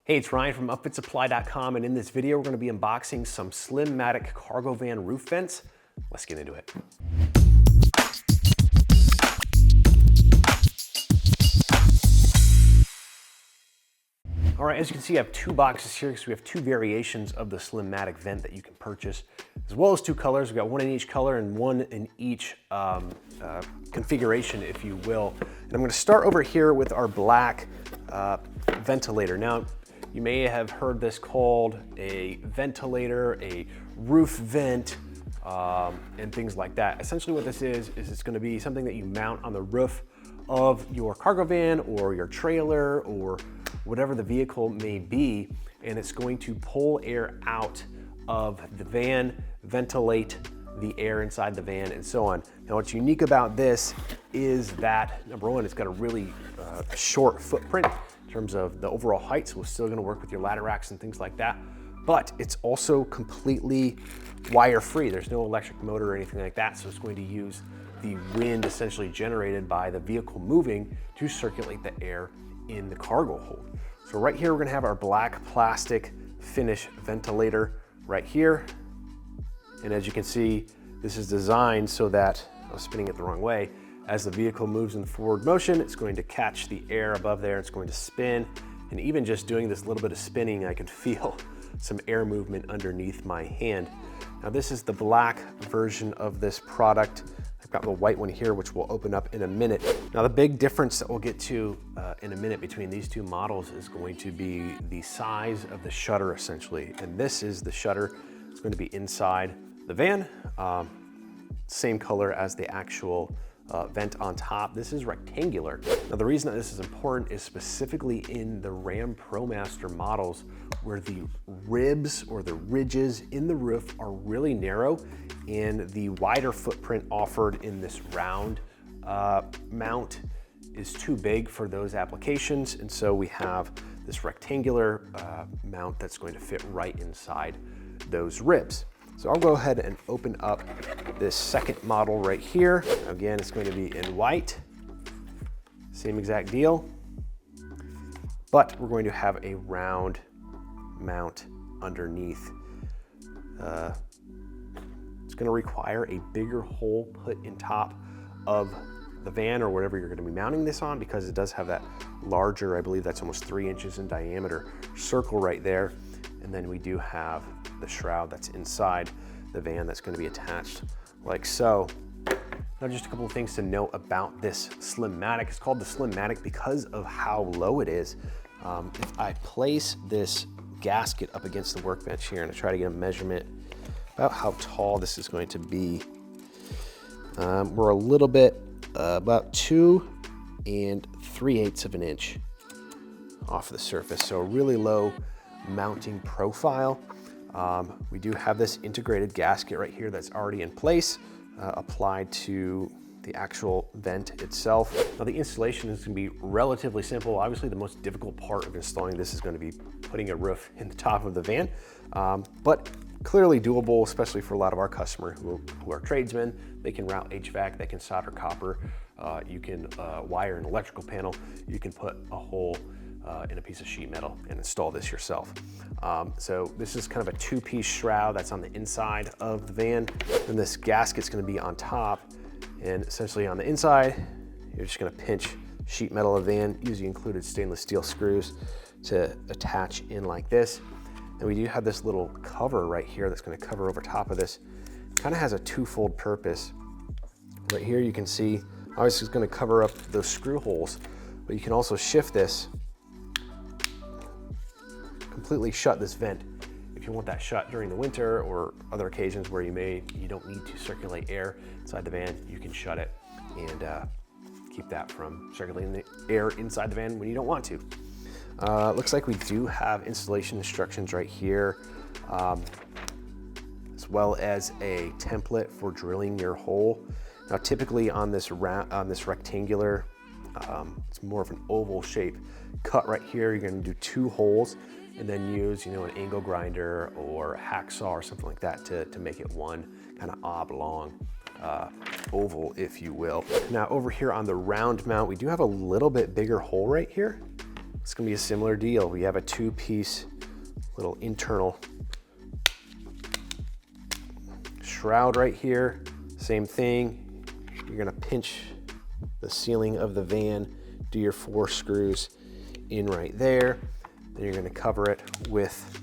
Hey, it's Ryan from UpfitSupply.com, and in this video, we're gonna be unboxing some Slim-Matic cargo van roof vents. Let's get into it. All right, as you can see, I have two boxes here because we have two variations of the Slim-Matic vent that you can purchase, as well as two colors. We've got one in each color and one in each configuration, if you will. And I'm gonna start over here with our black ventilator. Now, you may have heard this called a ventilator, a roof vent, and things like that. Essentially what this is it's gonna be something that you mount on the roof of your cargo van or your trailer or whatever the vehicle may be, and it's going to pull air out of the van, ventilate the air inside the van, and so on. Now, what's unique about this is that, number one, it's got a really short footprint in terms of the overall height, so it's still gonna work with your ladder racks and things like that, but it's also completely wire-free. There's no electric motor or anything like that, so it's going to use the wind essentially generated by the vehicle moving to circulate the air in the cargo hold. So right here, we're gonna have our black plastic finish ventilator right here. And as you can see, this is designed so that, I was spinning it the wrong way, as the vehicle moves in forward motion, it's going to catch the air above there, it's going to spin. And even just doing this little bit of spinning, I can feel some air movement underneath my hand. Now this is the black version of this product. I've got the white one here, which we'll open up in a minute. Now the big difference that we'll get to in a minute between these two models is going to be the size of the shutter, essentially. And this is the shutter. It's going to be inside the van, same color as the actual vent on top. This is rectangular. Now the reason that this is important is specifically in the Ram ProMaster models where the ribs or the ridges in the roof are really narrow, and the wider footprint offered in this round mount is too big for those applications. And so we have this rectangular mount that's going to fit right inside those ribs. So I'll go ahead and open up this second model right here. Again, it's going to be in white, same exact deal, but we're going to have a round mount underneath. It's going to require a bigger hole put in top of the van or whatever you're going to be mounting this on, because it does have that larger, I believe that's almost 3 inches in diameter, circle right there. And then we do have the shroud that's inside the van that's going to be attached like so. Now just a couple of things to note about this Slim-Matic. It's called the Slim-Matic because of how low it is. If I place this gasket up against the workbench here and I try to get a measurement about how tall this is going to be, we're a little bit, about 2 3/8 of an inch off the surface. So a really low mounting profile. We do have this integrated gasket right here that's already in place, applied to the actual vent itself. Now the installation is going to be relatively simple. Obviously the most difficult part of installing this is going to be putting a roof in the top of the van, but clearly doable, especially for a lot of our customers who are tradesmen. They can route HVAC, they can solder copper, you can wire an electrical panel, you can put a hole in a piece of sheet metal and install this yourself. So this is kind of a 2-piece shroud that's on the inside of the van, and this gasket's gonna be on top, and essentially on the inside, you're just gonna pinch sheet metal of the van using included stainless steel screws to attach in like this. And we do have this little cover right here that's gonna cover over top of this. Kind of has a twofold purpose. Right here you can see, obviously it's gonna cover up those screw holes, but you can also shift this, completely shut this vent. If you want that shut during the winter or other occasions where you don't need to circulate air inside the van, you can shut it and keep that from circulating the air inside the van when you don't want to. Looks like we do have installation instructions right here, as well as a template for drilling your hole. Now typically on this rectangular, it's more of an oval shape cut right here. You're going to do 2 holes and then use, an angle grinder or a hacksaw or something like that to make it one kind of oblong oval, if you will. Now over here on the round mount, we do have a little bit bigger hole right here. It's gonna be a similar deal. We have a 2-piece little internal shroud right here. Same thing. You're gonna pinch the ceiling of the van, do your 4 screws in right there. Then you're gonna cover it with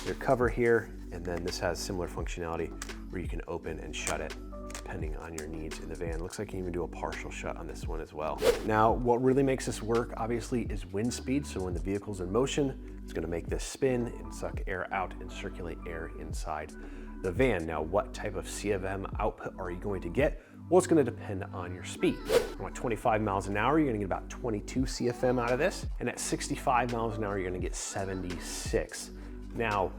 your cover here, and then this has similar functionality where you can open and shut it depending on your needs in the van. Looks like you can even do a partial shut on this one as well. Now, what really makes this work, obviously, is wind speed. So when the vehicle's in motion, it's gonna make this spin and suck air out and circulate air inside the van. Now, what type of CFM output are you going to get? Well, it's gonna depend on your speed. At 25 miles an hour, you're gonna get about 22 CFM out of this. And at 65 miles an hour, you're gonna get 76. Now,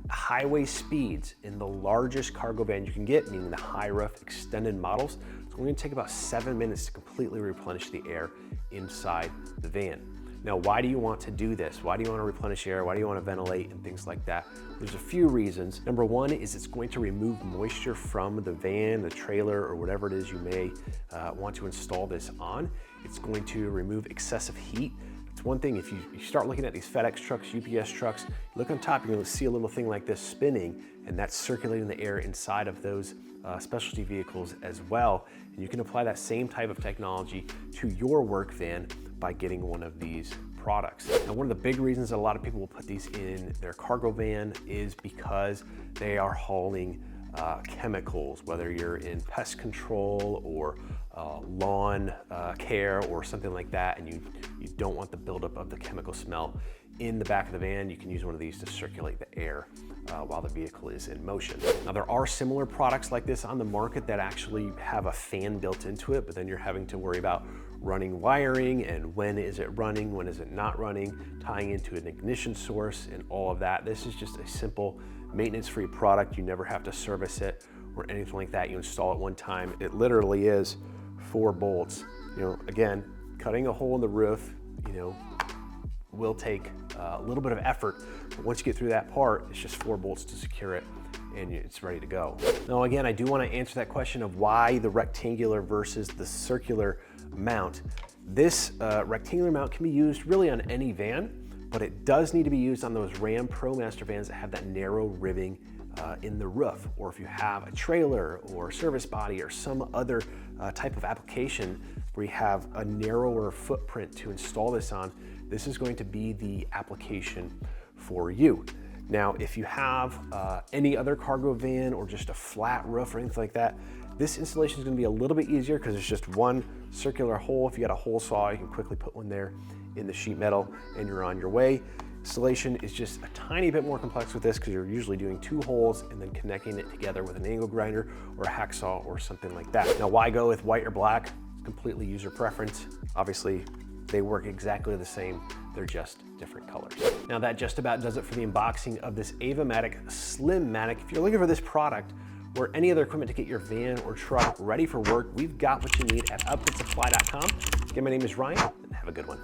highway speeds in the largest cargo van you can get, meaning the high roof extended models, it's going to take about 7 minutes to completely replenish the air inside the van. Now, why do you want to do this? Why do you want to replenish air? Why do you want to ventilate and things like that? There's a few reasons. Number one is it's going to remove moisture from the van, the trailer, or whatever it is you may want to install this on. It's going to remove excessive heat. It's one thing, if you start looking at these FedEx trucks, UPS trucks, look on top, you're gonna see a little thing like this spinning, and that's circulating the air inside of those specialty vehicles as well. And you can apply that same type of technology to your work van by getting one of these products. Now, one of the big reasons that a lot of people will put these in their cargo van is because they are hauling chemicals, whether you're in pest control or lawn care or something like that, and you don't want the buildup of the chemical smell in the back of the van. You can use one of these to circulate the air while the vehicle is in motion. Now, there are similar products like this on the market that actually have a fan built into it, but then you're having to worry about running wiring and when is it running, when is it not running, tying into an ignition source and all of that. This is just a simple maintenance-free product. You never have to service it or anything like that. You install it one time. It literally is 4 bolts. You know, again, cutting a hole in the roof, you know, will take a little bit of effort, but once you get through that part, it's just 4 bolts to secure it and it's ready to go. Now, again, I do want to answer that question of why the rectangular versus the circular mount. This rectangular mount can be used really on any van, but it does need to be used on those Ram ProMaster vans that have that narrow ribbing in the roof, or if you have a trailer or service body or some other type of application where you have a narrower footprint to install this on, this is going to be the application for you. Now, if you have any other cargo van or just a flat roof or anything like that, this installation is going to be a little bit easier because it's just one circular hole. If you got a hole saw, you can quickly put one there in the sheet metal and you're on your way. Installation is just a tiny bit more complex with this because you're usually doing 2 holes and then connecting it together with an angle grinder or a hacksaw or something like that. Now, why go with white or black? It's completely user preference. Obviously, they work exactly the same. They're just different colors. Now, that just about does it for the unboxing of this Slim-Matic Slim-Matic. If you're looking for this product or any other equipment to get your van or truck ready for work, we've got what you need at upfitsupply.com. Again, my name is Ryan, and have a good one.